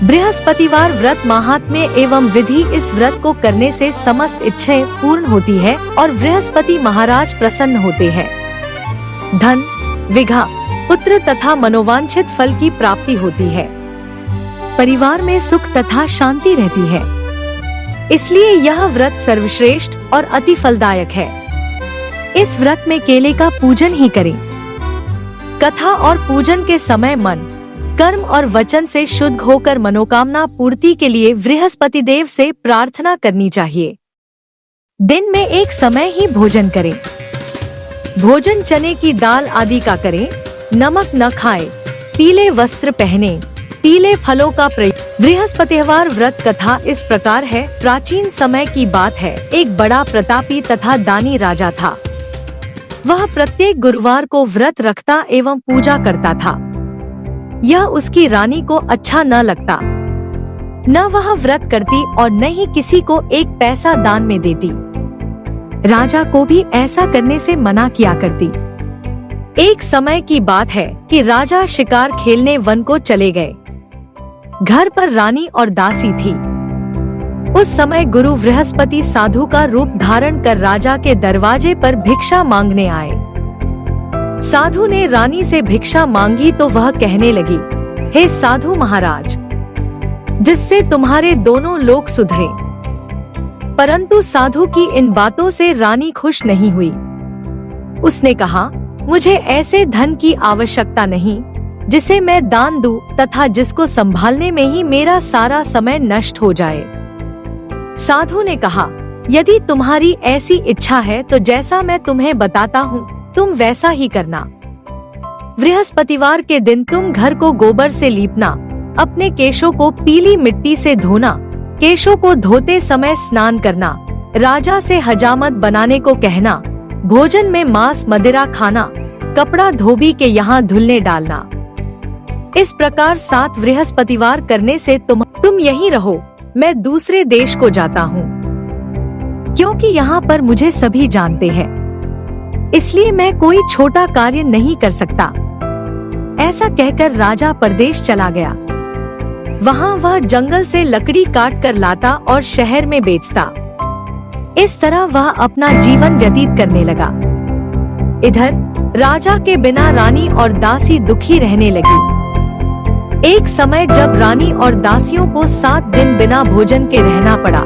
बृहस्पतिवार व्रत महात्म्य एवं विधि। इस व्रत को करने से समस्त इच्छाएं पूर्ण होती है और बृहस्पति महाराज प्रसन्न होते हैं। धन, विघा, पुत्र तथा मनोवांछित फल की प्राप्ति होती है। परिवार में सुख तथा शांति रहती है। इसलिए यह व्रत सर्वश्रेष्ठ और अति फलदायक है। इस व्रत में केले का पूजन ही करें। कथा और पूजन के समय मन, कर्म और वचन से शुद्ध होकर मनोकामना पूर्ति के लिए बृहस्पति देव से प्रार्थना करनी चाहिए। दिन में एक समय ही भोजन करें। भोजन चने की दाल आदि का करें। नमक न खाएं। पीले वस्त्र पहने। पीले फलों का प्रयोग। बृहस्पतिवार व्रत कथा इस प्रकार है। प्राचीन समय की बात है। एक बड़ा प्रतापी तथा दानी राजा था। वह प्रत्येक गुरुवार को व्रत रखता एवं पूजा करता था। यह उसकी रानी को अच्छा न लगता। न वह व्रत करती और न ही किसी को एक पैसा दान में देती। राजा को भी ऐसा करने से मना किया करती। एक समय की बात है कि राजा शिकार खेलने वन को चले गए। घर पर रानी और दासी थी। उस समय गुरु बृहस्पति साधु का रूप धारण कर राजा के दरवाजे पर भिक्षा मांगने आए। साधु ने रानी से भिक्षा मांगी तो वह कहने लगी, हे साधु महाराज, जिससे तुम्हारे दोनों लोग सुधरे। परंतु साधु की इन बातों से रानी खुश नहीं हुई। उसने कहा, मुझे ऐसे धन की आवश्यकता नहीं जिसे मैं दान दूं तथा जिसको संभालने में ही मेरा सारा समय नष्ट हो जाए। साधु ने कहा, यदि तुम्हारी ऐसी इच्छा है तो जैसा मैं तुम्हें बताता हूँ तुम वैसा ही करना। बृहस्पतिवार के दिन तुम घर को गोबर से लीपना, अपने केशों को पीली मिट्टी से धोना, केशों को धोते समय स्नान करना, राजा से हजामत बनाने को कहना, भोजन में मांस मदिरा खाना, कपड़ा धोबी के यहाँ धुलने डालना। इस प्रकार 7 बृहस्पतिवार करने से तुम यहीं रहो, मैं दूसरे देश को जाता हूँ, क्योंकि यहाँ पर मुझे सभी जानते हैं, इसलिए मैं कोई छोटा कार्य नहीं कर सकता। ऐसा कहकर राजा परदेश चला गया। वहाँ वह जंगल से लकड़ी काट कर लाता और शहर में बेचता। इस तरह वह अपना जीवन व्यतीत करने लगा। इधर राजा के बिना रानी और दासी दुखी रहने लगी। एक समय जब रानी और दासियों को 7 दिन बिना भोजन के रहना पड़ा,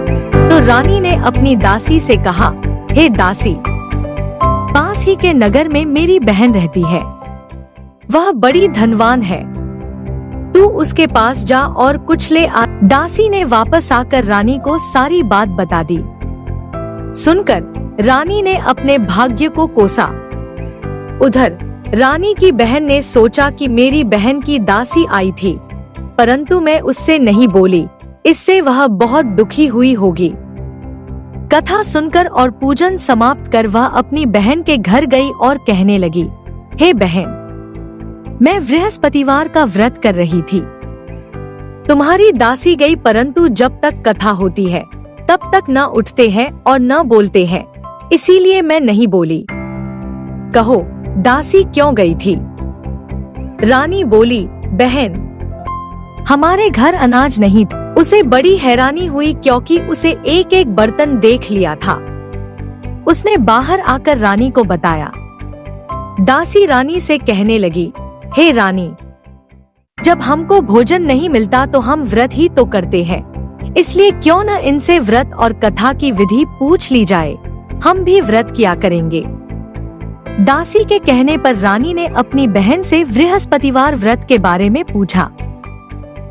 तो रानी ने अपनी दासी से कहा, हे दासी, पास ही के नगर में मेरी बहन रहती है। वह बड़ी धनवान है। तू उसके पास जा और कुछ ले आ। दासी ने वापस आकर रानी को सारी बात बता दी। सुनकर रानी ने अपने भाग्य को कोसा। उधर रानी की बहन ने सोचा कि मेरी बहन की दासी आई थी, परंतु मैं उससे नहीं बोली, इससे वह बहुत दुखी हुई होगी। कथा सुनकर और पूजन समाप्त कर वह अपनी बहन के घर गई और कहने लगी, हे बहन, मैं बृहस्पतिवार का व्रत कर रही थी। तुम्हारी दासी गई, परंतु जब तक कथा होती है तब तक न उठते हैं और न बोलते हैं, इसीलिए मैं नहीं बोली। कहो, दासी क्यों गई थी? रानी बोली, बहन, हमारे घर अनाज नहीं था। उसे बड़ी हैरानी हुई क्योंकि उसे एक एक बर्तन देख लिया था। उसने बाहर आकर रानी को बताया। दासी रानी से कहने लगी, हे रानी, जब हमको भोजन नहीं मिलता तो हम व्रत ही तो करते हैं, इसलिए क्यों न इनसे व्रत और कथा की विधि पूछ ली जाए, हम भी व्रत किया करेंगे। दासी के कहने पर रानी ने अपनी बहन से बृहस्पतिवार व्रत के बारे में पूछा।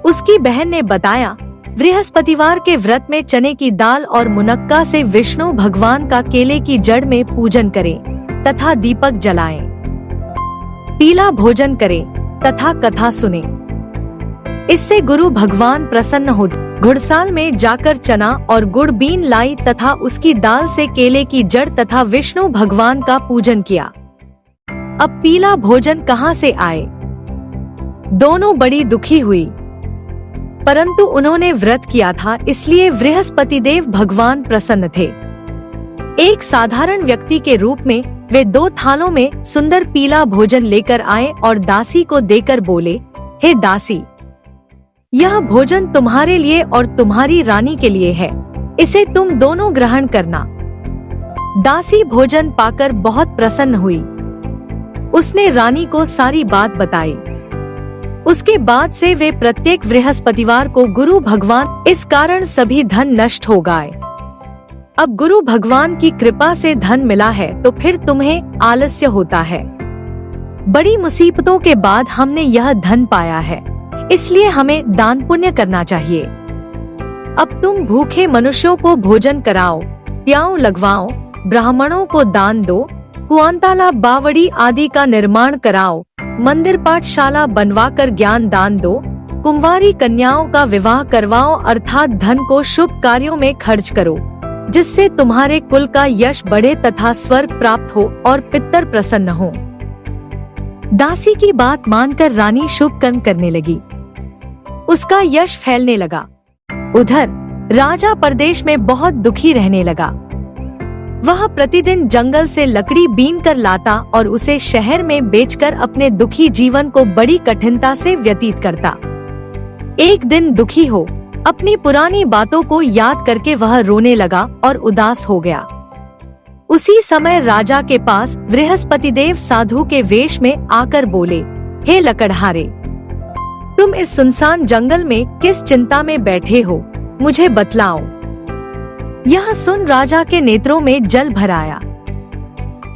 उसकी बहन ने बताया, बृहस्पतिवार के व्रत में चने की दाल और मुनक्का से विष्णु भगवान का केले की जड़ में पूजन करें तथा दीपक जलाएं, पीला भोजन करें तथा कथा सुने। इससे गुरु भगवान प्रसन्न होते। घुड़साल में जाकर चना और गुड़ बीन लाई तथा उसकी दाल से केले की जड़ तथा विष्णु भगवान का पूजन किया। अब पीला भोजन कहाँ से आए? दोनों बड़ी दुखी हुई, परंतु उन्होंने व्रत किया था, इसलिए बृहस्पति देव भगवान प्रसन्न थे। एक साधारण व्यक्ति के रूप में वे 2 थालों में सुंदर पीला भोजन लेकर आए और दासी को देकर बोले, हे दासी, यह भोजन तुम्हारे लिए और तुम्हारी रानी के लिए है, इसे तुम दोनों ग्रहण करना। दासी भोजन पाकर बहुत प्रसन्न हुई। उसने रानी को सारी बात बताई। उसके बाद से वे प्रत्येक बृहस्पतिवार को गुरु भगवान, इस कारण सभी धन नष्ट हो गए। अब गुरु भगवान की कृपा से धन मिला है तो फिर तुम्हें आलस्य होता है। बड़ी मुसीबतों के बाद हमने यह धन पाया है, इसलिए हमें दान पुण्य करना चाहिए। अब तुम भूखे मनुष्यों को भोजन कराओ, प्याऊ लगवाओ, ब्राह्मणों को दान दो, कुआंताला बावड़ी आदि का निर्माण कराओ, मंदिर पाठशाला बनवाकर ज्ञान दान दो, कुंवारी कन्याओं का विवाह करवाओ, अर्थात धन को शुभ कार्यों में खर्च करो, जिससे तुम्हारे कुल का यश बढ़े तथा स्वर्ग प्राप्त हो और पितर प्रसन्न हो। दासी की बात मानकर रानी शुभ कर्म करने लगी। उसका यश फैलने लगा। उधर राजा परदेश में बहुत दुखी रहने लगा। वह प्रतिदिन जंगल से लकड़ी बीन कर लाता और उसे शहर में बेचकर अपने दुखी जीवन को बड़ी कठिनता से व्यतीत करता। एक दिन दुखी हो अपनी पुरानी बातों को याद करके वह रोने लगा और उदास हो गया। उसी समय राजा के पास बृहस्पति देव साधु के वेश में आकर बोले, हे लकड़हारे, तुम इस सुनसान जंगल में किस चिंता में बैठे हो, मुझे बतलाओ। यह सुन राजा के नेत्रों में जल भर आया।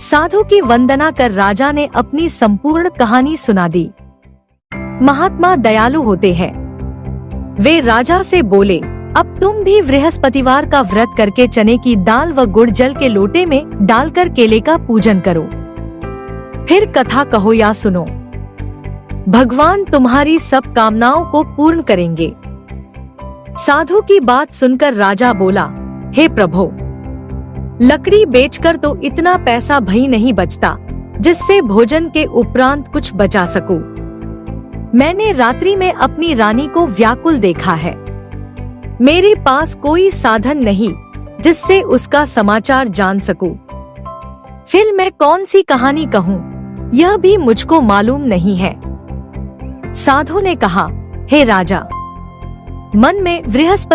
साधु की वंदना कर राजा ने अपनी संपूर्ण कहानी सुना दी। महात्मा दयालु होते हैं। वे राजा से बोले, अब तुम भी बृहस्पतिवार का व्रत करके चने की दाल व गुड़ जल के लोटे में डालकर केले का पूजन करो। फिर कथा कहो या सुनो। भगवान तुम्हारी सब कामनाओं को पूर्ण करेंगे। साधु की बात सुनकर राजा बोला, हे प्रभु, लकड़ी बेचकर तो इतना पैसा भई नहीं बचता जिससे भोजन के उपरांत कुछ बचा सकूं। मैंने रात्रि में अपनी रानी को व्याकुल देखा है। मेरे पास कोई साधन नहीं जिससे उसका समाचार जान सकूं। फिर मैं कौन सी कहानी कहूं, यह भी मुझको मालूम नहीं है। साधु ने कहा, हे राजा, मन में बृहस्पति